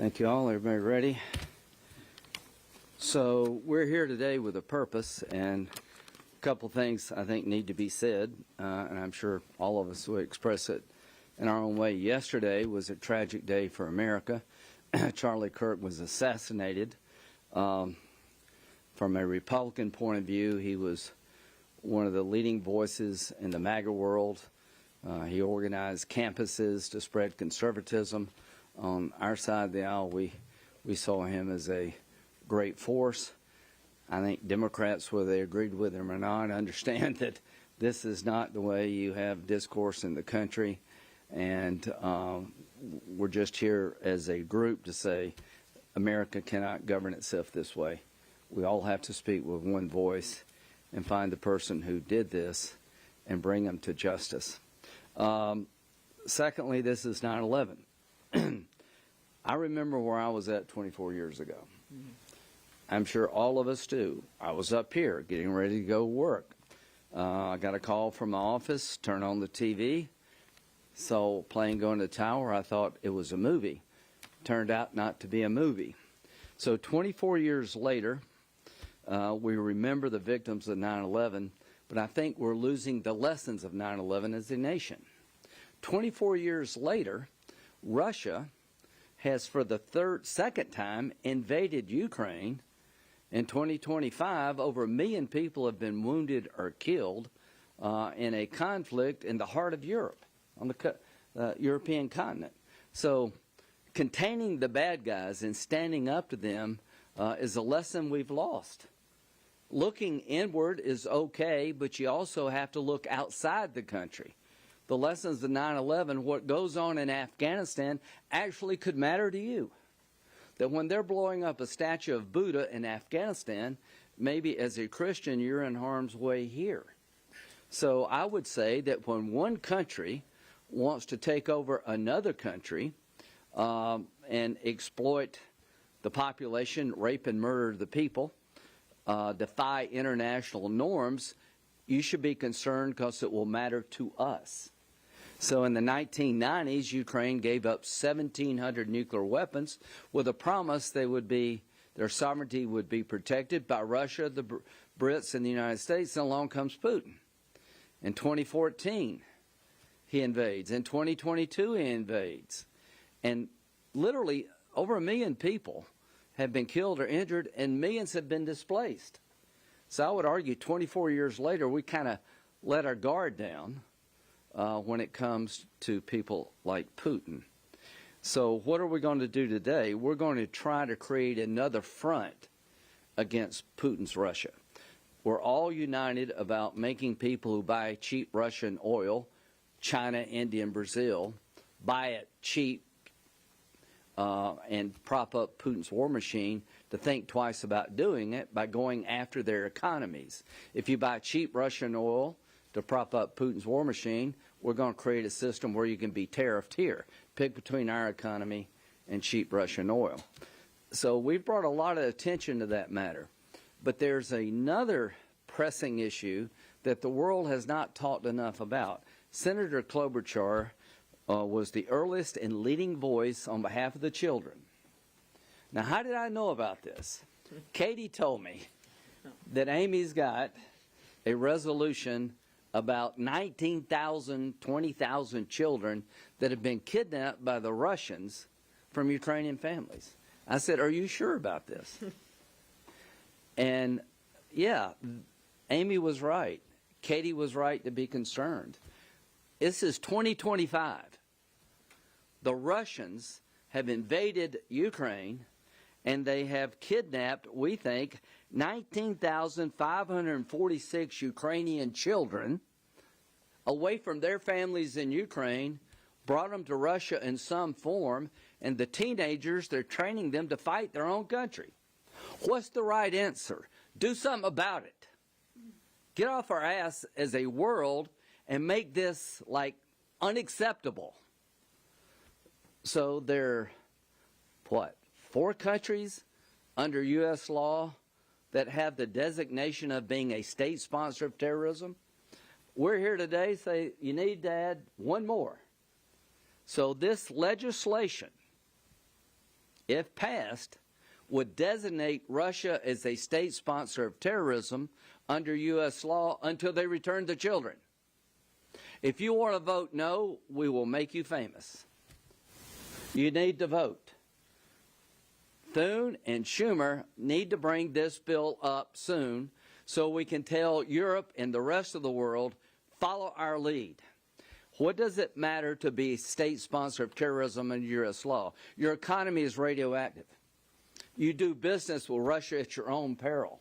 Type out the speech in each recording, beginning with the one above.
Thank you all. Everybody ready? So we're here today with a purpose, and a couple things I think need to be said, and I'm sure all of us would express it in our own way. Yesterday was a tragic day for America. Charlie Kirk was assassinated. From a Republican point of view, he was one of the leading voices in the MAGA world. He organized campuses to spread conservatism. On our side of the aisle, we saw him as a great force. I think Democrats, whether they agreed with him or not, understand that this is not the way you have discourse in the country. And we're just here as a group to say America cannot govern itself this way. We all have to speak with one voice and find the person who did this and bring them to justice. Secondly, this is 9/11. I remember where I was at 24 years ago. I'm sure all of us do. I was up here getting ready to go work. I got a call from my office, turned on the TV, saw a plane going to the tower. I thought it was a movie. Turned out not to be a movie. So 24 years later, we remember the victims of 9/11, but I think we're losing the lessons of 9/11 as a nation. 24 years later, Russia has for the second time invaded Ukraine. In 2025, over 1 million people have been wounded or killed in a conflict in the heart of Europe, on the European continent. So containing the bad guys and standing up to them is a lesson we've lost. Looking inward is okay, but you also have to look outside the country. The lessons of 9/11, what goes on in Afghanistan actually could matter to you. That when they're blowing up a statue of Buddha in Afghanistan, maybe as a Christian you're in harm's way here. So I would say that when one country wants to take over another country and exploit the population, rape and murder the people, defy international norms, you should be concerned because it will matter to us. So in the 1990s, Ukraine gave up 1,700 nuclear weapons with a promise their sovereignty would be protected by Russia, the Brits, and the United States. And along comes Putin. In 2014, he invades. In 2022, he invades. And literally over 1 million people have been killed or injured, and millions have been displaced. So I would argue 24 years later, we kind of let our guard down when it comes to people like Putin. So what are we going to do today? We're going to try to create another front against Putin's Russia. We're all united about making people who buy cheap Russian oil, China, India, and Brazil, buy it cheap and prop up Putin's war machine, to think twice about doing it by going after their economies. If you buy cheap Russian oil to prop up Putin's war machine, we're going to create a system where you can be tariffed here. Pick between our economy and cheap Russian oil. So we've brought a lot of attention to that matter. But there's another pressing issue that the world has not talked enough about. Senator Klobuchar was the earliest and leading voice on behalf of the children. Now, how did I know about this? Katie told me that Amy's got a resolution about 19,000, 20,000 children that have been kidnapped by the Russians from Ukrainian families. I said, are you sure about this? And yeah, Amy was right. Katie was right to be concerned. This is 2025. The Russians have invaded Ukraine, and they have kidnapped, we think, 19,546 Ukrainian children away from their families in Ukraine, brought them to Russia in some form, and the teenagers, they're training them to fight their own country. What's the right answer? Do something about it. Get off our ass as a world and make this, like, unacceptable. So there are, 4 countries under U.S. law that have the designation of being a state sponsor of terrorism. We're here today to say you need to add one more. So this legislation if passed, would designate Russia as a state sponsor of terrorism under U.S. law until they return the children. If you want to vote no, we will make you famous. You need to vote. Thune and Schumer need to bring this bill up soon so we can tell Europe and the rest of the world, follow our lead. What does it matter to be a state sponsor of terrorism under U.S. law? Your economy is radioactive. You do business with Russia at your own peril.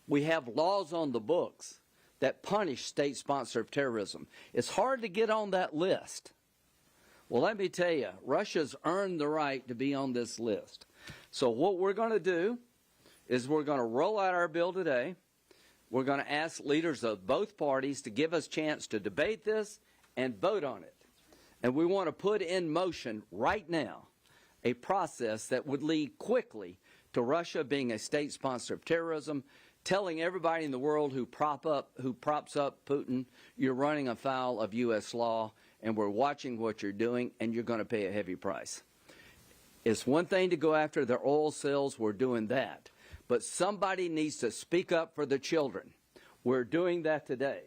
We have laws on the books that punish state sponsor of terrorism. It's hard to get on that list. Well, let me tell you, Russia's earned the right to be on this list. So what we're going to do is we're going to roll out our bill today. We're going to ask leaders of both parties to give us a chance to debate this and vote on it. And we want to put in motion right now a process that would lead quickly to Russia being a state sponsor of terrorism, telling everybody in the world who props up Putin, you're running afoul of U.S. law, and we're watching what you're doing, and you're going to pay a heavy price. It's one thing to go after their oil sales. We're doing that. But somebody needs to speak up for the children. We're doing that today.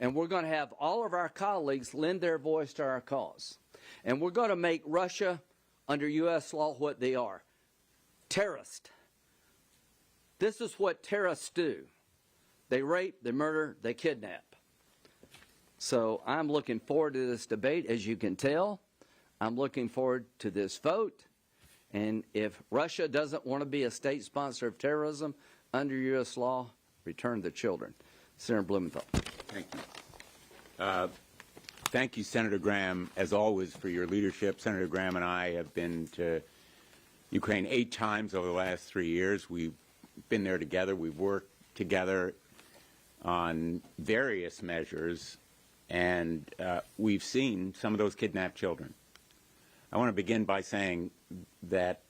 And we're going to have all of our colleagues lend their voice to our cause. And we're going to make Russia, under U.S. law, what they are. Terrorists. This is what terrorists do. They rape, they murder, they kidnap. So I'm looking forward to this debate, as you can tell. I'm looking forward to this vote. And if Russia doesn't want to be a state sponsor of terrorism under U.S. law, return the children. Senator Blumenthal. Thank you. Thank you, Senator Graham, as always, for your leadership. Senator Graham and I have been to Ukraine 8 times over the last 3 years. We've been there together. We've worked together on various measures, and we've seen some of those kidnapped children. I want to begin by saying that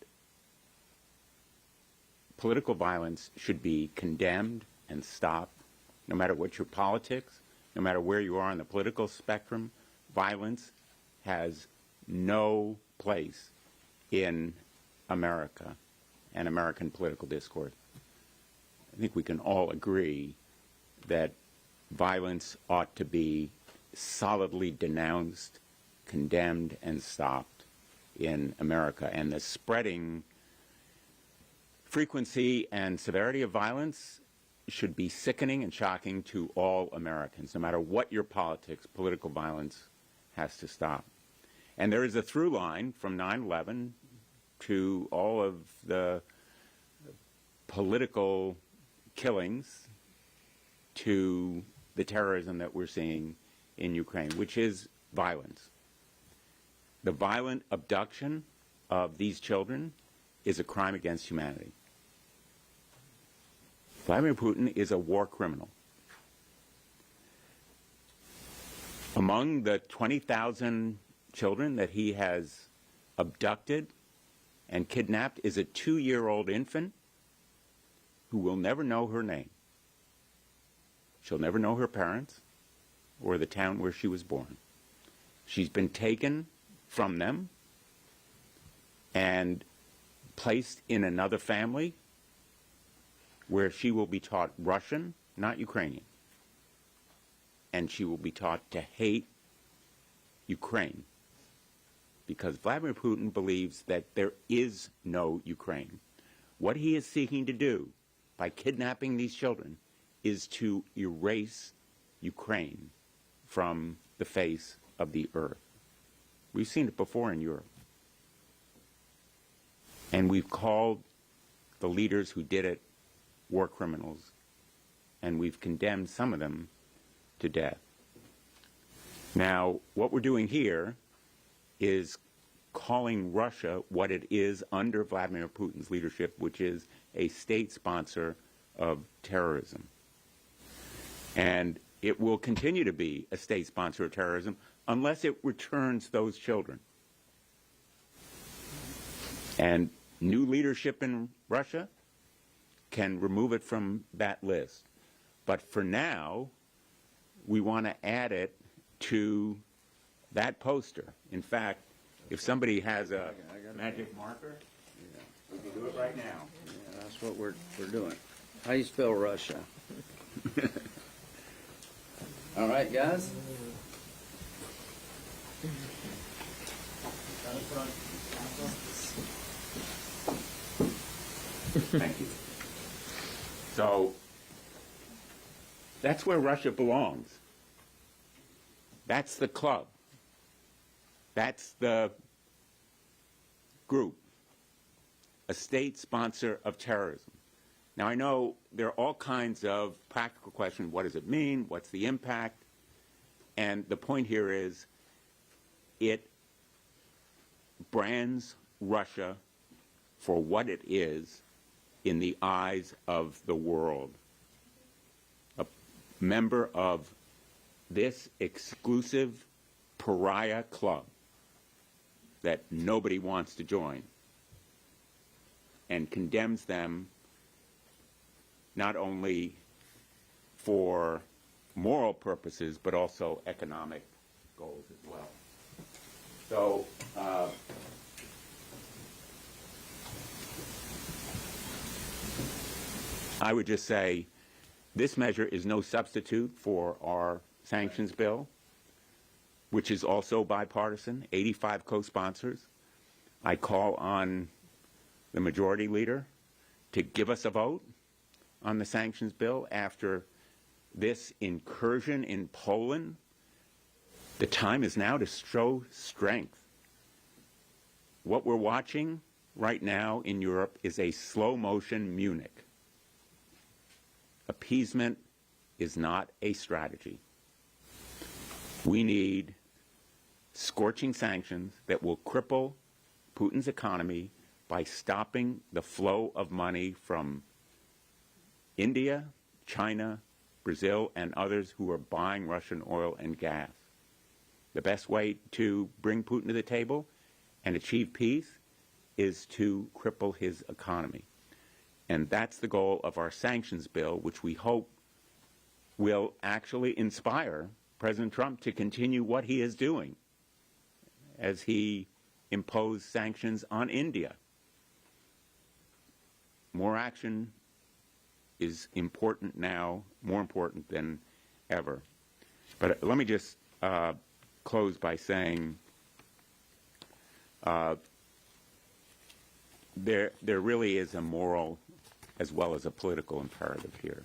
political violence should be condemned and stopped, no matter what your politics, no matter where you are on the political spectrum. Violence has no place in America and American political discourse. I think we can all agree that violence ought to be solidly denounced, condemned, and stopped in America. And the spreading frequency and severity of violence should be sickening and shocking to all Americans. No matter what your politics, political violence has to stop. And there is a through line from 9/11 to all of the political killings to the terrorism that we're seeing in Ukraine, which is violence. The violent abduction of these children is a crime against humanity. Vladimir Putin is a war criminal. Among the 20,000 children that he has abducted and kidnapped is a 2-year-old infant who will never know her name. She'll never know her parents or the town where she was born. She's been taken from them and placed in another family where she will be taught Russian, not Ukrainian. And she will be taught to hate Ukraine because Vladimir Putin believes that there is no Ukraine. What he is seeking to do by kidnapping these children is to erase Ukraine from the face of the earth. We've seen it before in Europe. And we've called the leaders who did it war criminals, and we've condemned some of them to death. Now, what we're doing here is calling Russia what it is under Vladimir Putin's leadership, which is a state sponsor of terrorism. And it will continue to be a state sponsor of terrorism unless it returns those children. And new leadership in Russia can remove it from that list. But for now, we want to add it to that poster. In fact, if somebody has a magic marker, We can do it right now. Yeah, that's what we're doing. How do you spell Russia? All right, guys. Thank you. So that's where Russia belongs. That's the club. That's the group, a state sponsor of terrorism. Now, I know there are all kinds of practical questions. What does it mean? What's the impact? And the point here is it brands Russia for what it is in the eyes of the world. A member of this exclusive pariah club that nobody wants to join, and condemns them not only for moral purposes but also economic goals as well. So I would just say this measure is no substitute for our sanctions bill, which is also bipartisan, 85 co-sponsors. I call on the majority leader to give us a vote on the sanctions bill after this incursion in Poland. The time is now to show strength. What we're watching right now in Europe is a slow-motion Munich. Appeasement is not a strategy. We need scorching sanctions that will cripple Putin's economy by stopping the flow of money from India, China, Brazil, and others who are buying Russian oil and gas. The best way to bring Putin to the table and achieve peace is to cripple his economy. And that's the goal of our sanctions bill, which we hope will actually inspire President Trump to continue what he is doing as he imposed sanctions on India. More action is important now, more important than ever. But let me just close by saying there really is a moral as well as a political imperative here.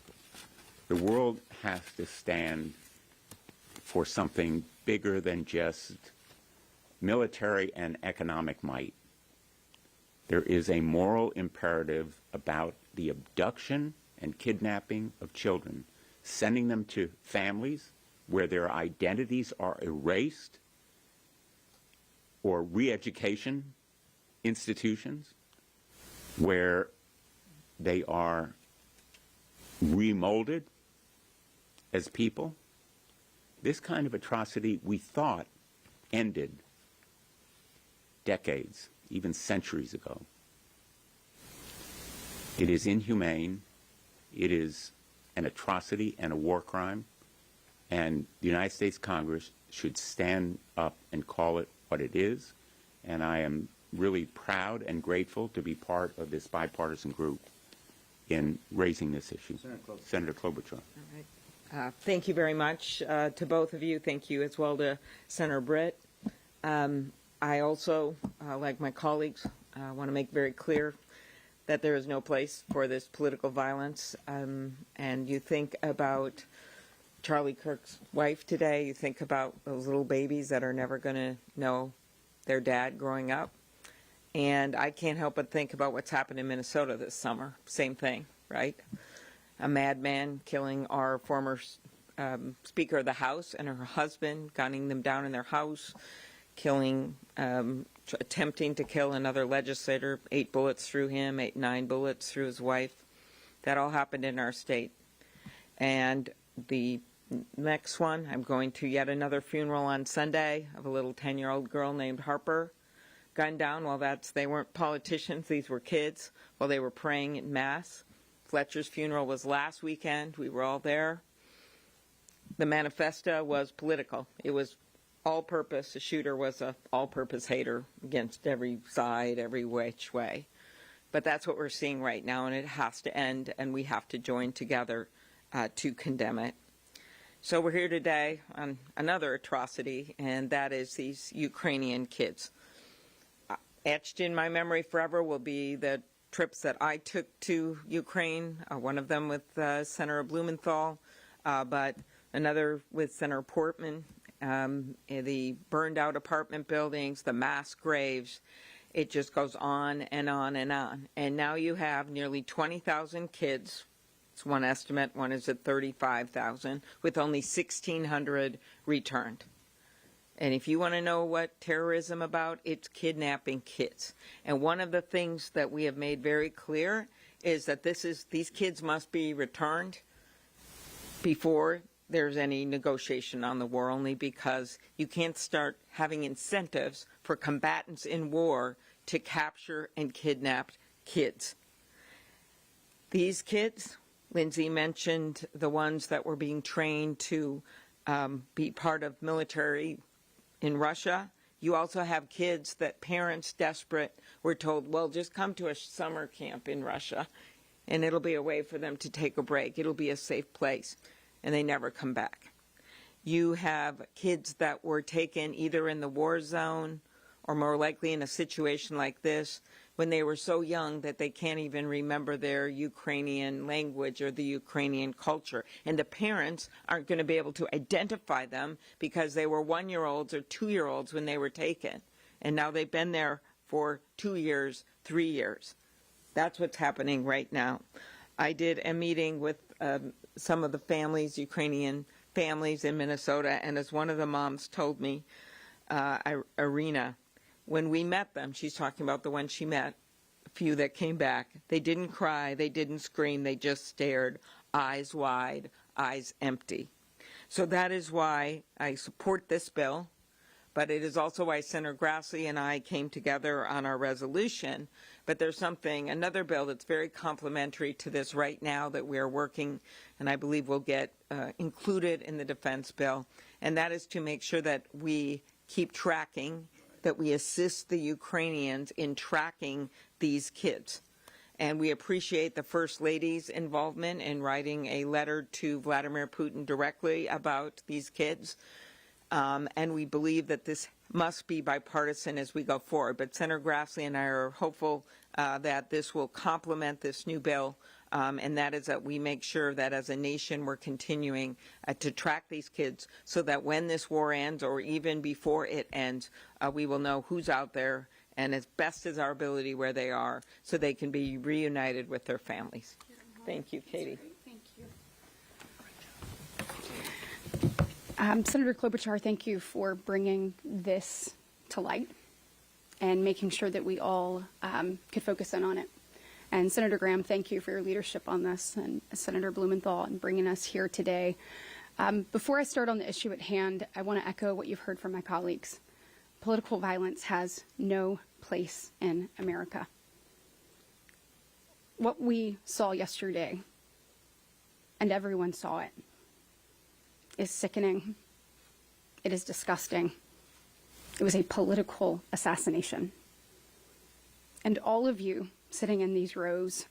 The world has to stand for something bigger than just military and economic might. There is a moral imperative about the abduction and kidnapping of children, sending them to families where their identities are erased, or re-education institutions where they are remolded as people. This kind of atrocity we thought ended decades, even centuries ago. It is inhumane. It is an atrocity and a war crime. And the United States Congress should stand up and call it what it is. And I am really proud and grateful to be part of this bipartisan group in raising this issue. Senator Klobuchar. All right. Thank you very much to both of you. Thank you as well to Senator Britt. I also, like my colleagues, want to make very clear that there is no place for this political violence. And you think about Charlie Kirk's wife today, you think about those little babies that are never going to know their dad growing up. And I can't help but think about what's happened in Minnesota this summer. Same thing, right? A madman killing our former Speaker of the House and her husband, gunning them down in their house, killing, attempting to kill another legislator, 8 bullets through him, 9 bullets through his wife. That all happened in our state. And the next one, I'm going to yet another funeral on Sunday of a little 10-year-old girl named Harper, gunned down. Well, they weren't politicians, these were kids, while they were praying in Mass. Fletcher's funeral was last weekend. We were all there. The manifesto was political. It was all-purpose. The shooter was an all-purpose hater against every side, every which way. But that's what we're seeing right now, and it has to end, and we have to join together to condemn it. So we're here today on another atrocity, and that is these Ukrainian kids. Etched in my memory forever will be the trips that I took to Ukraine, one of them with Senator Blumenthal, but another with Senator Portman, the burned out apartment buildings, the mass graves. It just goes on and on and on. And now you have nearly 20,000 kids. It's one estimate, one is at 35,000, with only 1,600 returned. And if you want to know what terrorism about, it's kidnapping kids. And one of the things that we have made very clear is that these kids must be returned before there's any negotiation on the war, only because you can't start having incentives for combatants in war to capture and kidnap kids. These kids, Lindsay mentioned the ones that were being trained to be part of military in Russia. You also have kids that parents, desperate, were told, well, just come to a summer camp in Russia, and it'll be a way for them to take a break. It'll be a safe place, and they never come back. You have kids that were taken either in the war zone or more likely in a situation like this when they were so young that they can't even remember their Ukrainian language or the Ukrainian culture. And the parents aren't going to be able to identify them because they were 1-year-olds or 2-year-olds when they were taken. And now they've been there for 2 years, 3 years. That's what's happening right now. I did a meeting with some of the families, Ukrainian families in Minnesota, and as one of the moms told me, Irina, when we met them, she's talking about the one she met, a few that came back, they didn't cry, they didn't scream, they just stared, eyes wide, eyes empty. So that is why I support this bill, but it is also why Senator Grassley and I came together on our resolution. But there's another bill that's very complementary to this right now that we are working, and I believe will get included in the defense bill, and that is to make sure that we keep tracking, that we assist the Ukrainians in tracking these kids. And we appreciate the First Lady's involvement in writing a letter to Vladimir Putin directly about these kids. And we believe that this must be bipartisan as we go forward. But Senator Grassley and I are hopeful that this will complement this new bill, and that is that we make sure that as a nation we're continuing to track these kids so that when this war ends or even before it ends, we will know who's out there and as best as our ability where they are so they can be reunited with their families. Thank you, Katie. Thank you. Senator Klobuchar, thank you for bringing this to light and making sure that we all could focus in on it. And Senator Graham, thank you for your leadership on this, and Senator Blumenthal in bringing us here today. Before I start on the issue at hand, I want to echo what you've heard from my colleagues. Political violence has no place in America. What we saw yesterday, and everyone saw it, is sickening. It is disgusting. It was a political assassination. And all of you sitting in these rows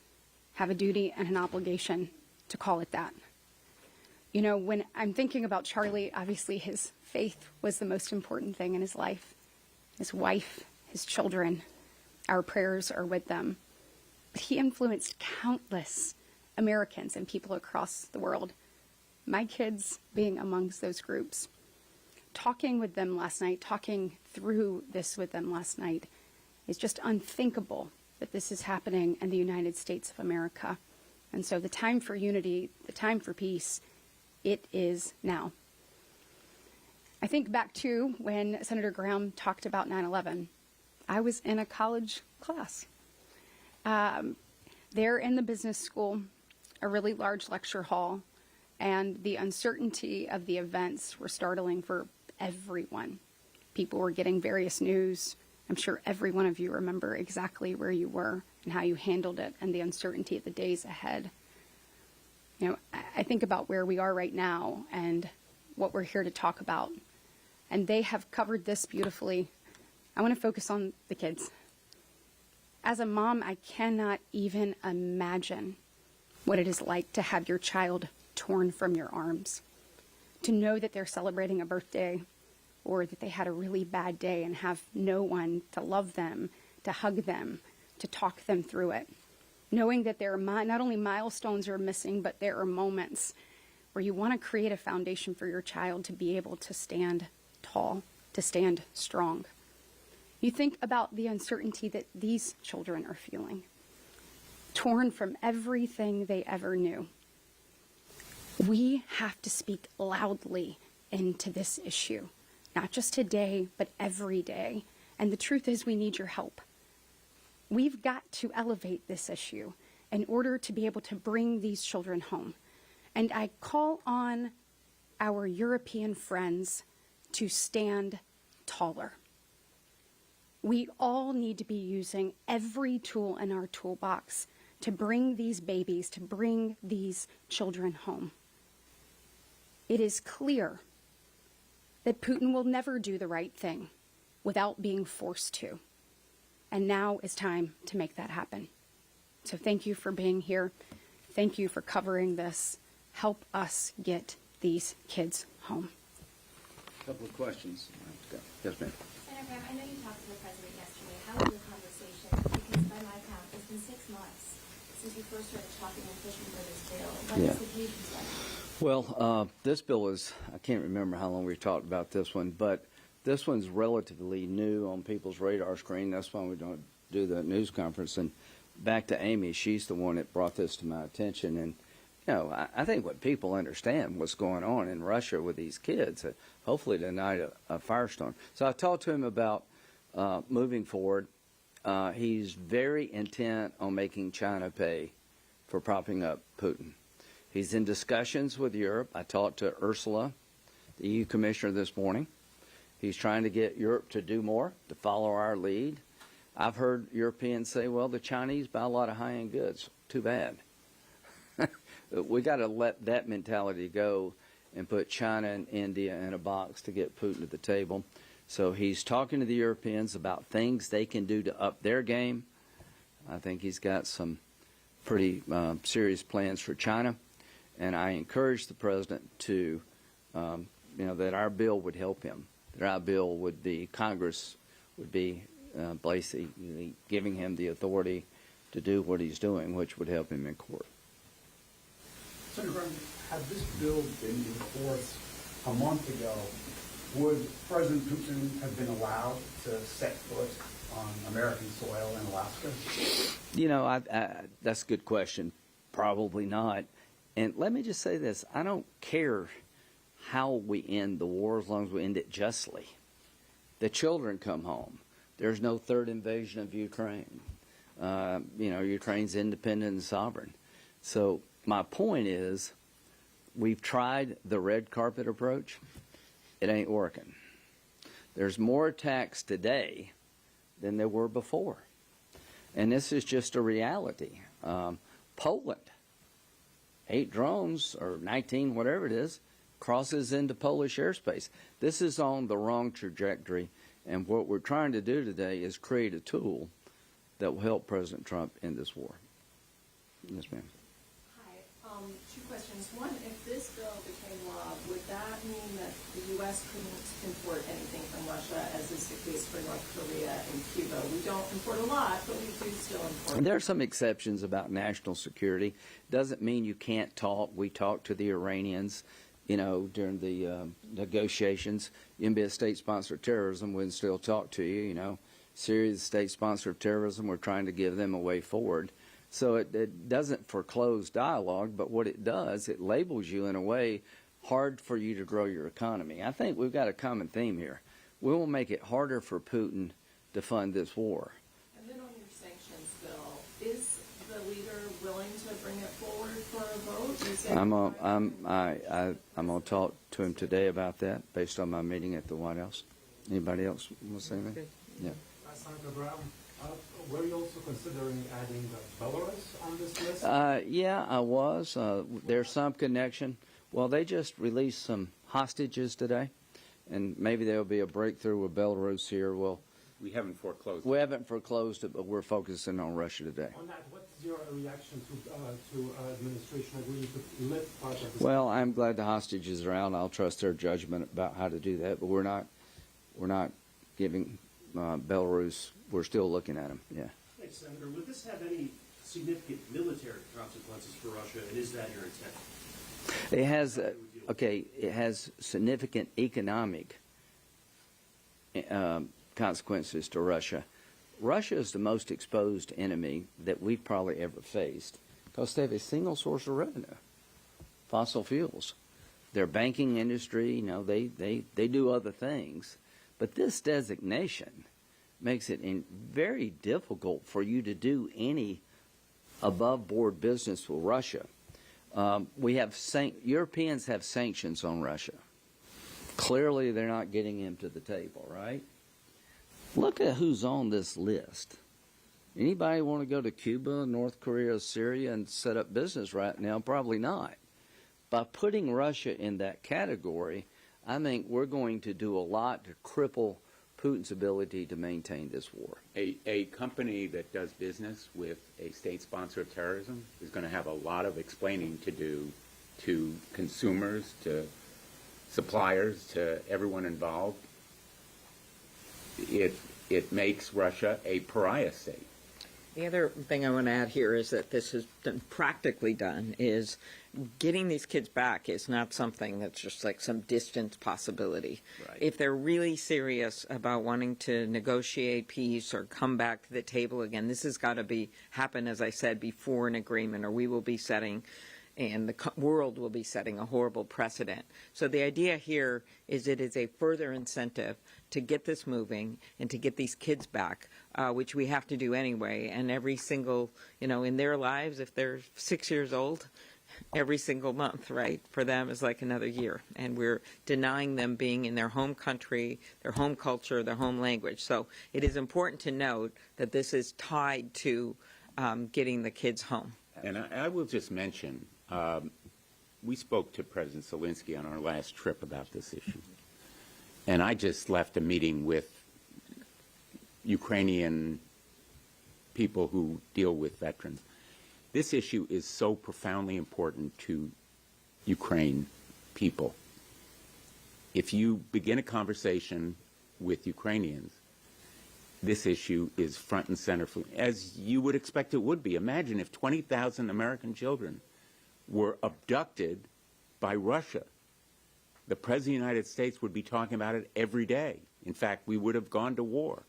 have a duty and an obligation to call it that. You know, when I'm thinking about Charlie, obviously his faith was the most important thing in his life. His wife, his children, our prayers are with them. But he influenced countless Americans and people across the world. My kids being amongst those groups. Talking with them last night, talking through this with them last night, is just unthinkable that this is happening in the United States of America. And so the time for unity, the time for peace, it is now. I think back to when Senator Graham talked about 9/11. I was in a college class. There in the business school, a really large lecture hall, and the uncertainty of the events were startling for everyone. People were getting various news. I'm sure every one of you remember exactly where you were and how you handled it and the uncertainty of the days ahead. You know, I think about where we are right now and what we're here to talk about. And they have covered this beautifully. I want to focus on the kids. As a mom, I cannot even imagine what it is like to have your child torn from your arms, to know that they're celebrating a birthday or that they had a really bad day and have no one to love them, to hug them, to talk them through it. Knowing that there are not only milestones are missing, but there are moments where you want to create a foundation for your child to be able to stand tall, to stand strong. You think about the uncertainty that these children are feeling, torn from everything they ever knew. We have to speak loudly into this issue, not just today, but every day. And the truth is, we need your help. We've got to elevate this issue in order to be able to bring these children home. And I call on our European friends to stand taller. We all need to be using every tool in our toolbox to bring these babies, to bring these children home. It is clear that Putin will never do the right thing without being forced to. And now is time to make that happen. So thank you for being here. Thank you for covering this. Help us get these kids home. A couple of questions. Yes, ma'am. Senator Graham, I know you talked to the president yesterday. How was your conversation? Because by my count, it's been 6 months since you first started talking and pushing for this bill. What Yeah. has the occasions like? Well, this bill is, I can't remember how long we talked about this one, but this one's relatively new on people's radar screen. That's why we don't do the news conference. And back to Amy, she's the one that brought this to my attention. And, you know, I think what people understand what's going on in Russia with these kids, hopefully tonight a firestorm. So I talked to him about moving forward. He's very intent on making China pay for propping up Putin. He's in discussions with Europe. I talked to Ursula, the EU commissioner, this morning. He's trying to get Europe to do more, to follow our lead. I've heard Europeans say, well, the Chinese buy a lot of high-end goods. Too bad. We got to let that mentality go and put China and India in a box to get Putin to the table. So he's talking to the Europeans about things they can do to up their game. I think he's got some pretty serious plans for China. And I encourage the president to, that our bill would help him. That our bill would be, Congress would be basically giving him the authority to do what he's doing, which would help him in court. Senator Graham, had this bill been in force a month ago, would President Putin have been allowed to set foot on American soil in Alaska? You know, that's a good question. Probably not. And let me just say this. I don't care how we end the war as long as we end it justly. The children come home. There's no third invasion of Ukraine. Ukraine's independent and sovereign. So my point is, we've tried the red carpet approach. It ain't working. There's more attacks today than there were before. And this is just a reality. Poland, 8 drones, or 19, whatever it is, crosses into Polish airspace. This is on the wrong trajectory, and what we're trying to do today is create a tool that will help President Trump end this war. Yes, ma'am. Hi. 2 questions. One, if this bill became law, would that mean that the U.S. couldn't import anything from Russia, as is the case for North Korea and Cuba? We don't import a lot, but we do still import. There are some exceptions about national security. Doesn't mean you can't talk. We talked to the Iranians, during the negotiations. You can be a state sponsor of terrorism, we'd still talk to you, Syria is a state sponsor of terrorism. We're trying to give them a way forward. So it doesn't foreclose dialogue, but what it does, it labels you in a way hard for you to grow your economy. I think we've got a common theme here. We will make it harder for Putin to fund this war. And then on your sanctions bill, is the leader willing to bring it forward for a vote? You said I'm going to talk to him today about that based on my meeting at the White House. Anybody else want to say anything? Yeah. Senator Graham, were you also considering adding Belarus on this list? Yeah, I was. There's some connection. Well, they just released some hostages today, and maybe there'll be a breakthrough with Belarus here. We'll We haven't foreclosed. We haven't foreclosed it, but we're focusing on Russia today. On that, what's your reaction to administration agreeing to lift part of this? Well, I'm glad the hostages are out. I'll trust their judgment about how to do that. But we're not giving Belarus. We're still looking at them. Yeah. Thanks, Senator. Would this have any significant military consequences for Russia, and is that your intent? It has. It has significant economic consequences to Russia. Russia is the most exposed enemy that we've probably ever faced because they have a single source of revenue, fossil fuels. Their banking industry, they do other things. But this designation makes it very difficult for you to do any above-board business with Russia. Europeans have sanctions on Russia. Clearly, they're not getting him to the table, right? Look at who's on this list. Anybody want to go to Cuba, North Korea, Syria, and set up business right now? Probably not. By putting Russia in that category, I think we're going to do a lot to cripple Putin's ability to maintain this war. A company that does business with a state sponsor of terrorism is going to have a lot of explaining to do to consumers, to suppliers, to everyone involved. It makes Russia a pariah state. The other thing I want to add here is that this has been practically done is getting these kids back is not something that's just like some distant possibility. Right. If they're really serious about wanting to negotiate peace or come back to the table again, this has got to happen, as I said, before an agreement, or we will be setting, and the world will be setting a horrible precedent. So the idea here is it is a further incentive to get this moving and to get these kids back, which we have to do anyway. And every single, in their lives, if they're 6 years old, every single month, right, for them is like another year. And we're denying them being in their home country, their home culture, their home language. So it is important to note that this is tied to getting the kids home. And I will just mention, we spoke to President Zelensky on our last trip about this issue. And I just left a meeting with Ukrainian people who deal with veterans. This issue is so profoundly important to Ukraine people. If you begin a conversation with Ukrainians, this issue is front and center, as you would expect it would be. Imagine if 20,000 American children were abducted by Russia. The President of the United States would be talking about it every day. In fact, we would have gone to war.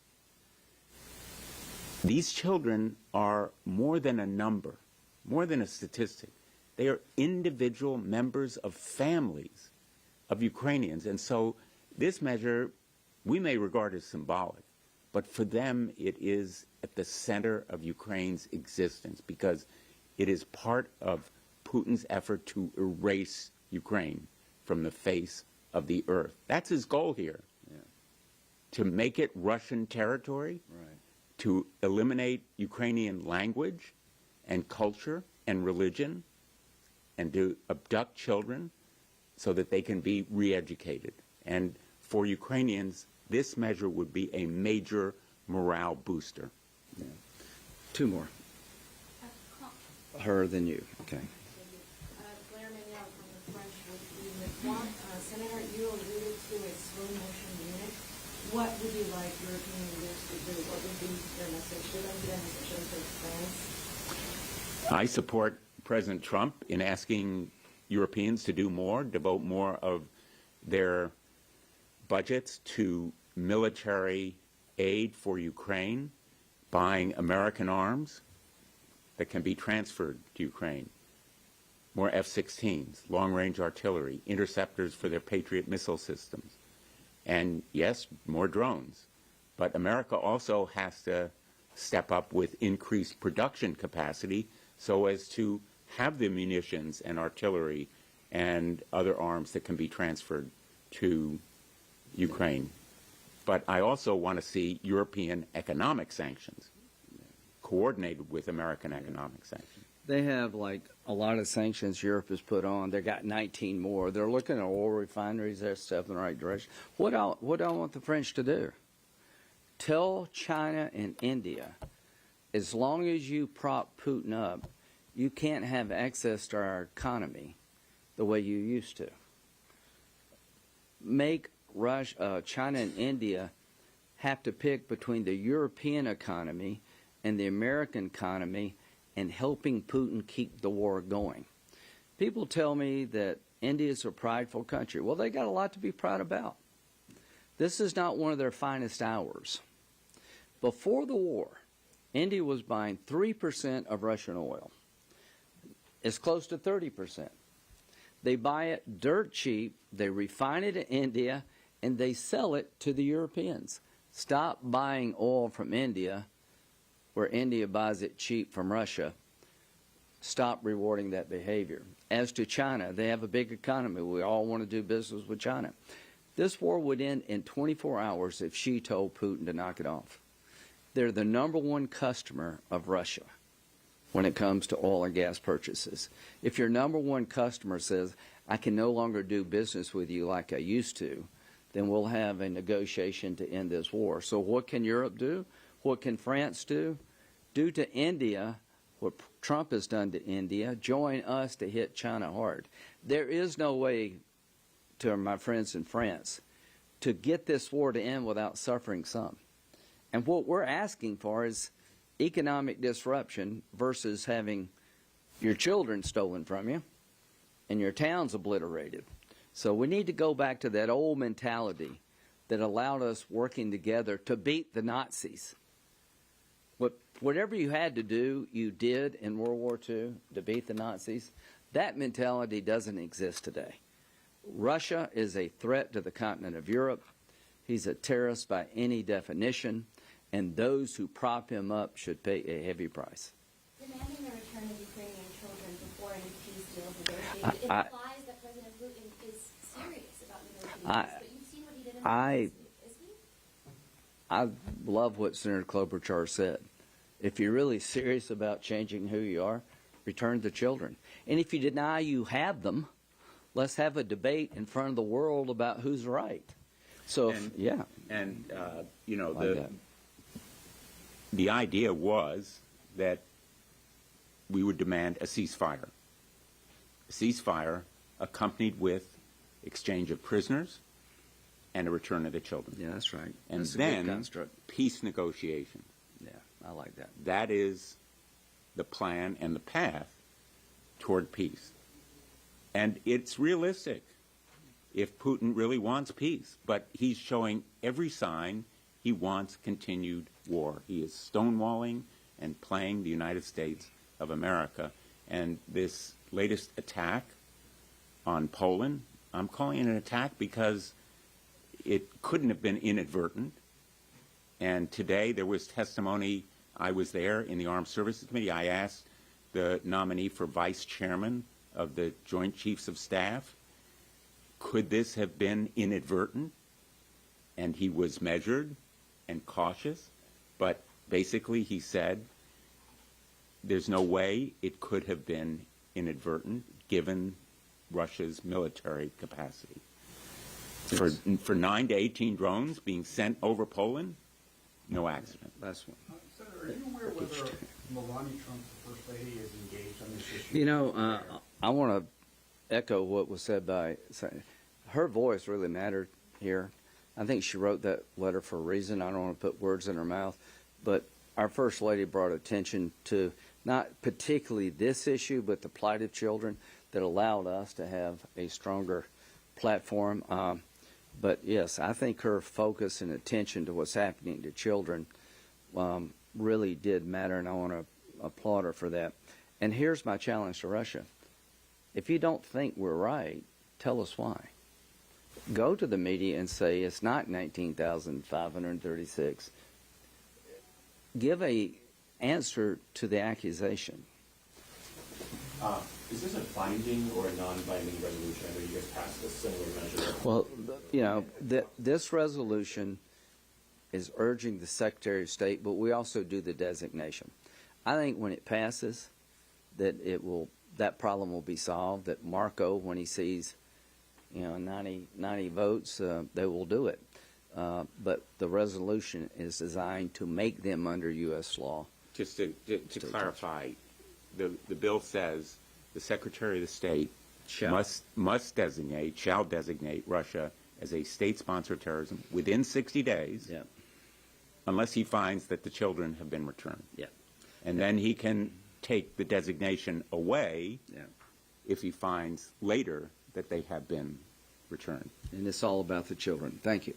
These children are more than a number, more than a statistic. They are individual members of families of Ukrainians. And so this measure we may regard as symbolic, but for them it is at the center of Ukraine's existence because it is part of Putin's effort to erase Ukraine from the face of the earth. That's his goal here, to make it Russian territory, Right. to eliminate Ukrainian language and culture and religion, and to abduct children so that they can be re-educated. And for Ukrainians, this measure would be a major morale booster. Two more. Her than you. Okay. Claire Manuel from the French Wood. Senator, you alluded to a slow motion unit. What would you like European leaders to do? What would be your message to them? Your message to France? I support President Trump in asking Europeans to do more, devote more of their budgets to military aid for Ukraine, buying American arms that can be transferred to Ukraine, more F-16s, long-range artillery, interceptors for their Patriot missile systems, and yes, more drones. But America also has to step up with increased production capacity so as to have the munitions and artillery and other arms that can be transferred to Ukraine. But I also want to see European economic sanctions coordinated with American economic sanctions. They have like a lot of sanctions Europe has put on. They got 19 more. They're looking at oil refineries. They're stuff in the right direction. What I want the French to do? tell China and India, as long as you prop Putin up, you can't have access to our economy the way you used to. Make China and India have to pick between the European economy and the American economy and helping Putin keep the war going. People tell me that India is a prideful country. Well, they got a lot to be proud about. This is not one of their finest hours. Before the war, India was buying 3% of Russian oil. It's close to 30%. They buy it dirt cheap, they refine it in India, and they sell it to the Europeans. Stop buying oil from India, where India buys it cheap from Russia. Stop rewarding that behavior. As to China, they have a big economy. We all want to do business with China. This war would end in 24 hours if Xi told Putin to knock it off. They're the #1 customer of Russia when it comes to oil and gas purchases. If your #1 customer says, I can no longer do business with you like I used to, then we'll have a negotiation to end this war. So what can Europe do? What can France do? Do to India what Trump has done to India. Join us to hit China hard. There is no way, to my friends in France, to get this war to end without suffering some. And what we're asking for is economic disruption versus having your children stolen from you and your towns obliterated. So we need to go back to that old mentality that allowed us working together to beat the Nazis. Whatever you had to do, you did in World War II to beat the Nazis. That mentality doesn't exist today. Russia is a threat to the continent of Europe. He's a terrorist by any definition, and those who prop him up should pay a heavy price. Demanding the return of Ukrainian children before any peace deal is negotiated implies that President Putin is serious about negotiating peace, but you've seen what he did in Belarus. Is he? I love what Senator Klobuchar said. If you're really serious about changing who you are, return the children. And if you deny you have them, let's have a debate in front of the world about who's right. So, you know, like the idea was that we would demand a ceasefire accompanied with exchange of prisoners and a return of the children. Yeah, that's right. And That's a good then construct. peace negotiations. Yeah, I like that. That is the plan and the path toward peace. And it's realistic if Putin really wants peace. But he's showing every sign he wants continued war. He is stonewalling and playing the United States of America. And this latest attack on Poland, I'm calling it an attack because it couldn't have been inadvertent. And today there was testimony. I was there in the Armed Services Committee. I asked the nominee for vice chairman of the Joint Chiefs of Staff, could this have been inadvertent? And he was measured and cautious, but basically he said there's no way it could have been inadvertent given Russia's military capacity. For 9 to 18 drones being sent over Poland, no accident. That's one. Senator, are you aware whether Melania Trump, the First Lady, is engaged on this issue? You know, I want to echo what was said by her voice really mattered here. I think she wrote that letter for a reason. I don't want to put words in her mouth, but our First Lady brought attention to not particularly this issue, but the plight of children that allowed us to have a stronger platform. But yes, I think her focus and attention to what's happening to children really did matter, and I want to applaud her for that. And here's my challenge to Russia. If you don't think we're right, tell us why. Go to the media and say it's not 19,536. Give a answer to the accusation. Is this a binding or a non-binding resolution? I know you guys passed a similar measure. Well, you know, this resolution is urging the Secretary of State, but we also do the designation. I think when it passes, that that problem will be solved, that Marco, when he sees 90 votes, they will do it. but the resolution is designed to make them under U.S. law. Just to clarify, the bill says the Secretary of the State Shall. shall designate Russia as a state sponsor of terrorism within 60 days, Yeah. unless he finds that the children have been returned. Yeah. And then he can take the designation away Yeah. if he finds later that they have been returned. And it's all about the children. Thank you.